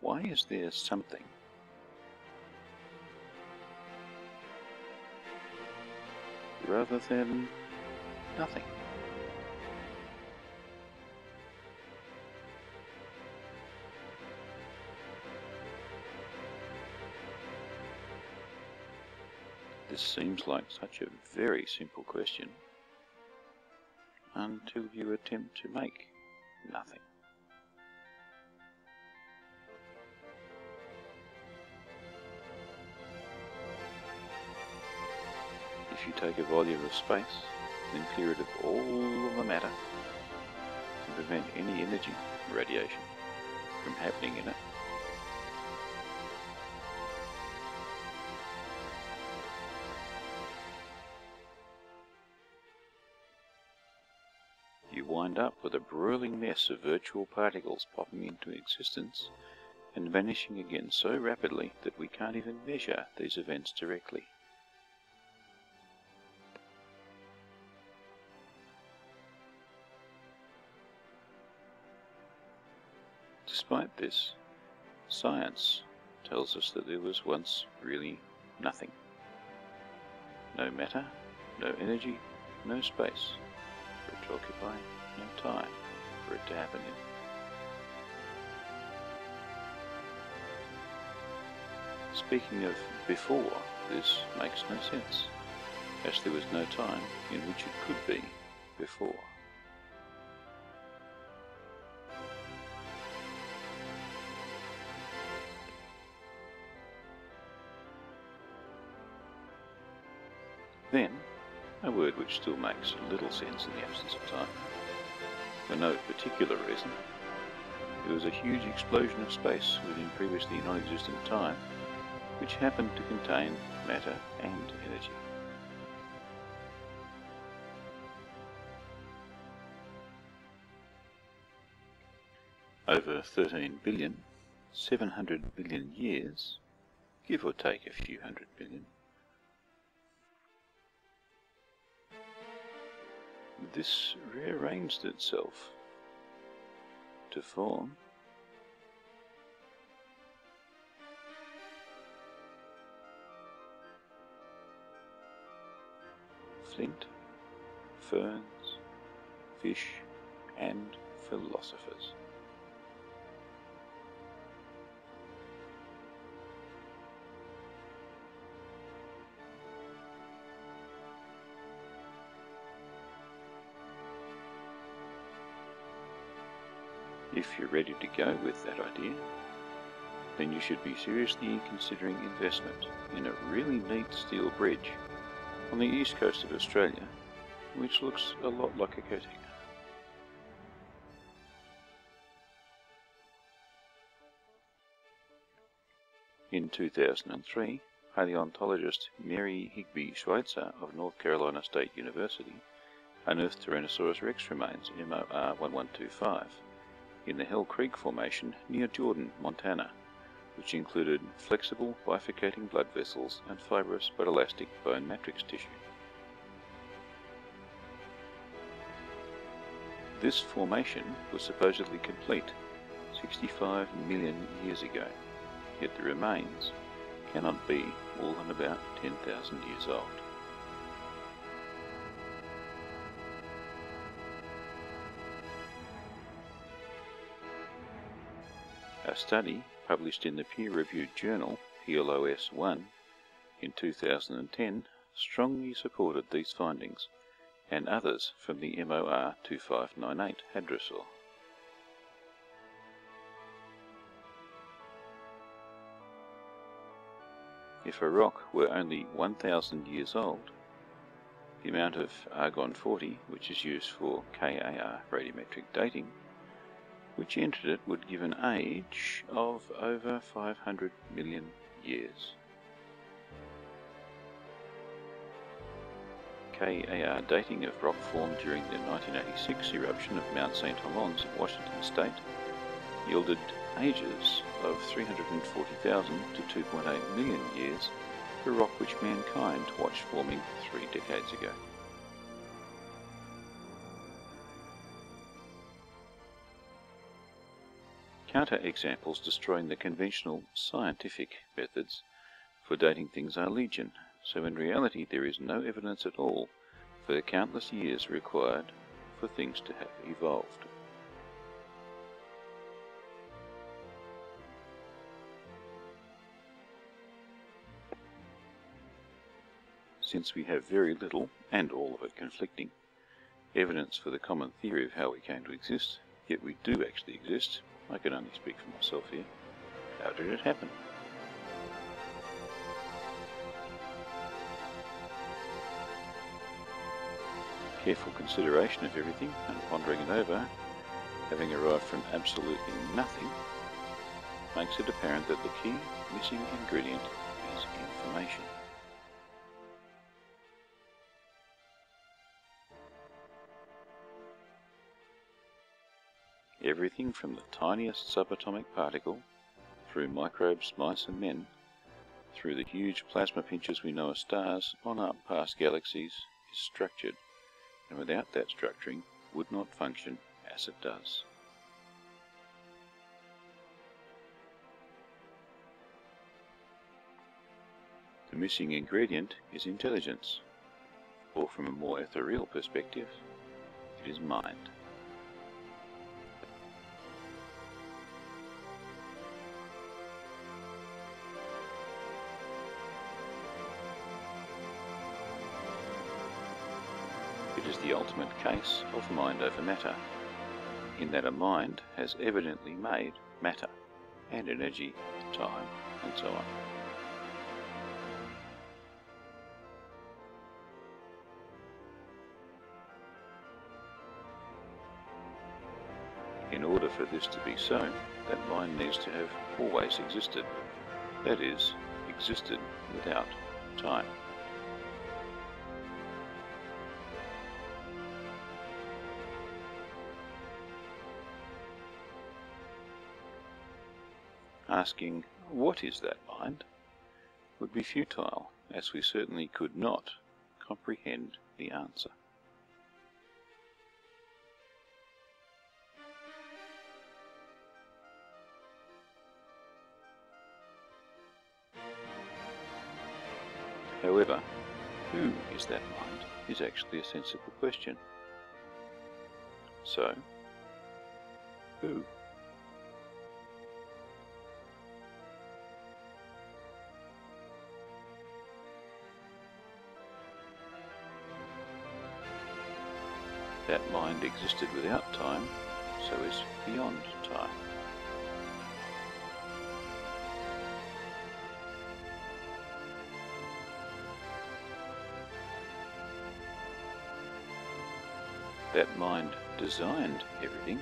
Why is there something rather than nothing? This seems like such a very simple question until you attempt to make nothing. If you take a volume of space, then clear it of all of the matter and prevent any energy, radiation, from happening in it, you wind up with a broiling mess of virtual particles popping into existence and vanishing again so rapidly that we can't even measure these events directly. Despite this, science tells us that there was once really nothing. No matter, no energy, no space for it to occupy, no time for it to happen in. Speaking of before, this makes no sense, as there was no time in which it could be before. Then, a word which still makes little sense in the absence of time. For no particular reason, there was a huge explosion of space within previously non-existent time, which happened to contain matter and energy. Over 13 billion, 700 billion years, give or take a few hundred billion, this rearranged itself to form flint, ferns, fish, and philosophers. If you're ready to go with that idea, then you should be seriously considering investment in a really neat steel bridge on the east coast of Australia, which looks a lot like a coating. In 2003, paleontologist Mary Higby Schweitzer of North Carolina State University unearthed Tyrannosaurus rex remains MOR 1125 in the Hell Creek Formation near Jordan, Montana, which included flexible bifurcating blood vessels and fibrous but elastic bone matrix tissue. This formation was supposedly complete 65 million years ago, yet the remains cannot be more than about 10,000 years old. A study published in the peer-reviewed journal PLOS One in 2010 strongly supported these findings and others from the MOR 2598 hadrosaur. If a rock were only 1,000 years old, the amount of argon-40 which is used for KAR radiometric dating, which entered it, would give an age of over 500 million years. KAR dating of rock formed during the 1986 eruption of Mount St. Helens in Washington state yielded ages of 340,000 to 2.8 million years for rock which mankind watched forming 3 decades ago. Counter-examples destroying the conventional scientific methods for dating things are legion, so in reality there is no evidence at all for the countless years required for things to have evolved. Since we have very little, and all of it conflicting, evidence for the common theory of how we came to exist, yet we do actually exist, I can only speak for myself here. How did it happen? Careful consideration of everything and pondering it over, having arrived from absolutely nothing, makes it apparent that the key missing ingredient is information. Everything from the tiniest subatomic particle, through microbes, mice and men, through the huge plasma pinchers we know as stars, on up past galaxies, is structured, and without that structuring would not function as it does. The missing ingredient is intelligence, or from a more ethereal perspective, it is mind. It is the ultimate case of mind over matter, in that a mind has evidently made matter, and energy, time, and so on. In order for this to be so, that mind needs to have always existed, that is, existed without time. Asking, what is that mind, would be futile, as we certainly could not comprehend the answer. However, who is that mind is actually a sensible question. So, who? That mind existed without time, so is beyond time. That mind designed everything,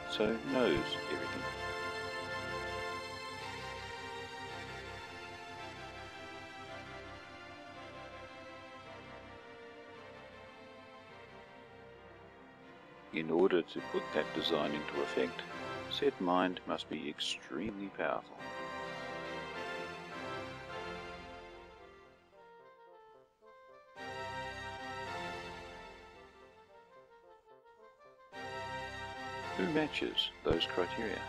so knows everything. In order to put that design into effect, said mind must be extremely powerful. Who matches those criteria?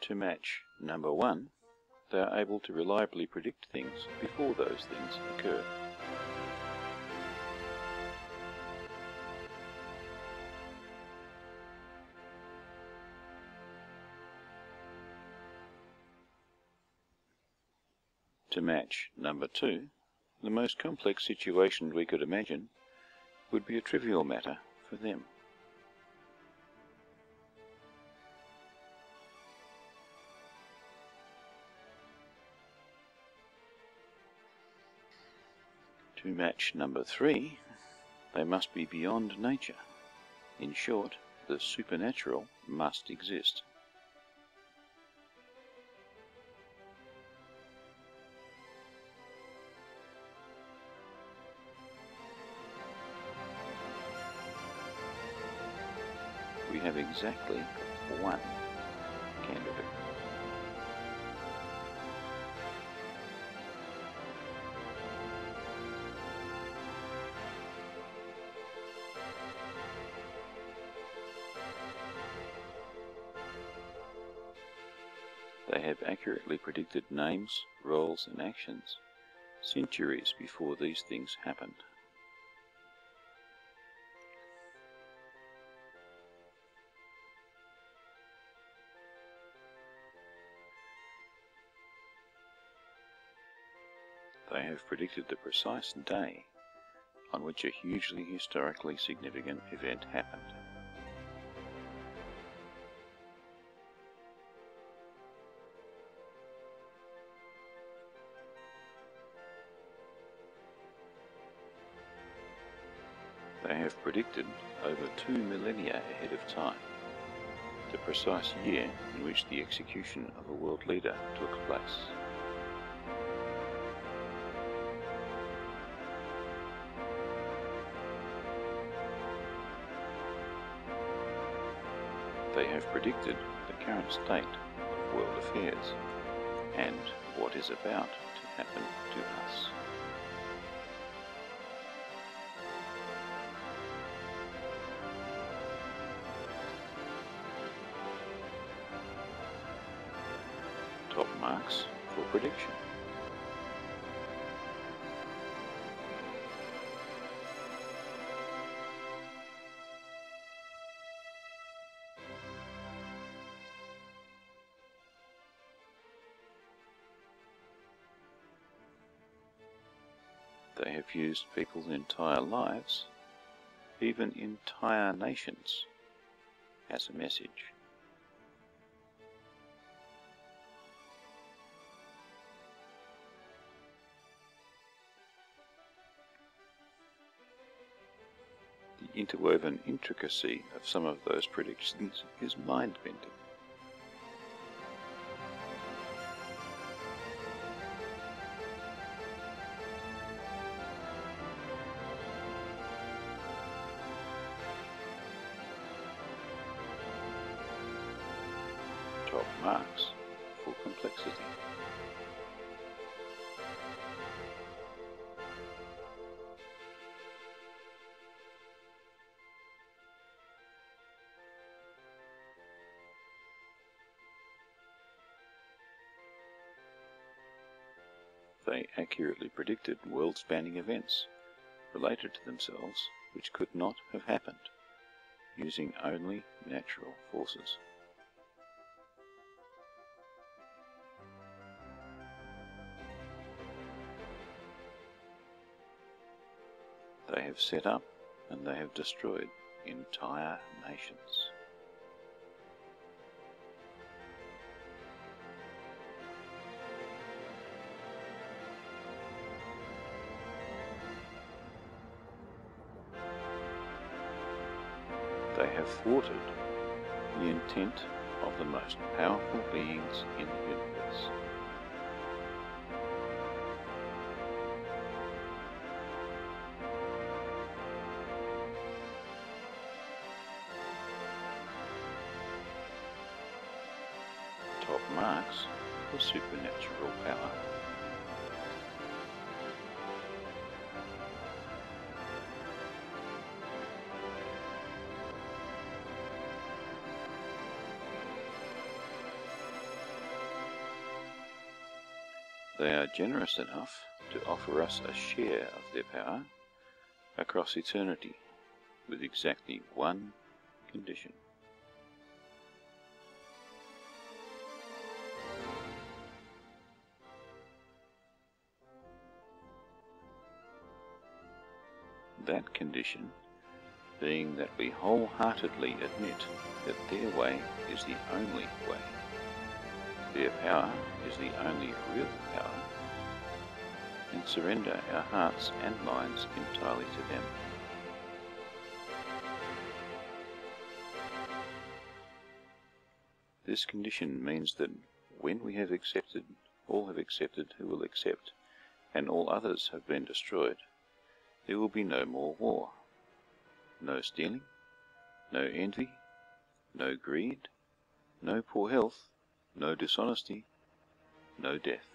To match number 1, they are able to reliably predict things before those things occur. To match number 2, the most complex situation we could imagine would be a trivial matter for them. To match number 3, they must be beyond nature. In short, the supernatural must exist. We have exactly one candidate. They have accurately predicted names, roles and actions centuries before these things happened. They have predicted the precise day on which a hugely historically significant event happened. They have predicted over 2 millennia ahead of time the precise year in which the execution of a world leader took place. They have predicted the current state of world affairs and what is about to happen to us. Top marks for prediction. They have used people's entire lives, even entire nations, as a message. The interwoven intricacy of some of those predictions is mind-bending. Top marks for complexity. They accurately predicted world-spanning events related to themselves which could not have happened using only natural forces. They have set up and they have destroyed entire nations. They have thwarted the intent of the most powerful beings in the universe. Top marks for supernatural power. They are generous enough to offer us a share of their power across eternity with exactly one condition. That condition being that we wholeheartedly admit that their way is the only way. Their power is the only real power, and surrender our hearts and minds entirely to them. This condition means that when we have accepted, all have accepted who will accept, and all others have been destroyed, there will be no more war, no stealing, no envy, no greed, no poor health, no dishonesty, no death.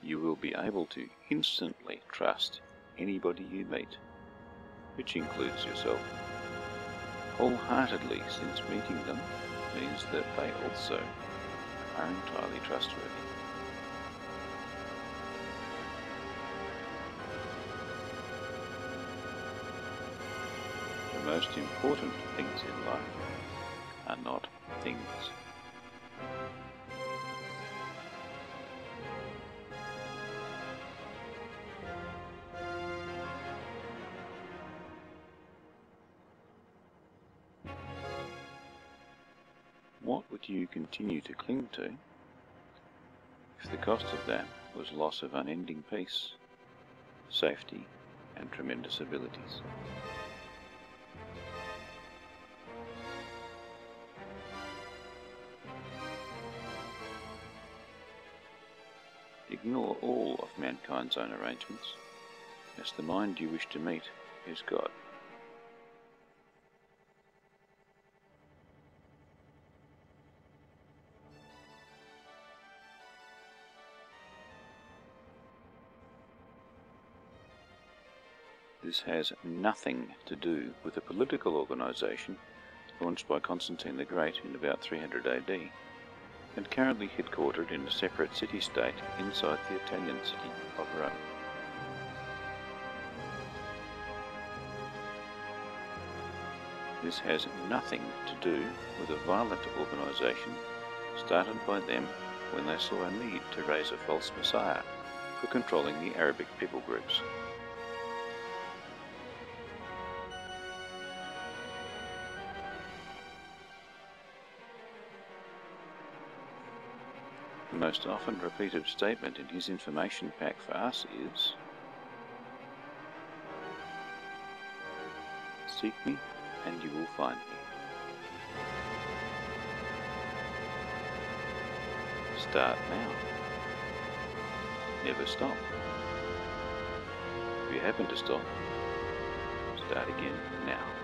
You will be able to instantly trust anybody you meet, which includes yourself, wholeheartedly, since meeting them means that they also are entirely trustworthy. The most important things in life are not things. What would you continue to cling to if the cost of that was loss of unending peace, safety, and tremendous abilities? Ignore all of mankind's own arrangements, as the mind you wish to meet is God. This has nothing to do with a political organisation launched by Constantine the Great in about 300 AD, and currently headquartered in a separate city-state inside the Italian city of Rome. This has nothing to do with a violent organisation started by them when they saw a need to raise a false messiah for controlling the Arabic people groups. The most often repeated statement in his information pack for us is, "Seek me and you will find me." Start now. Never stop. If you happen to stop, start again now.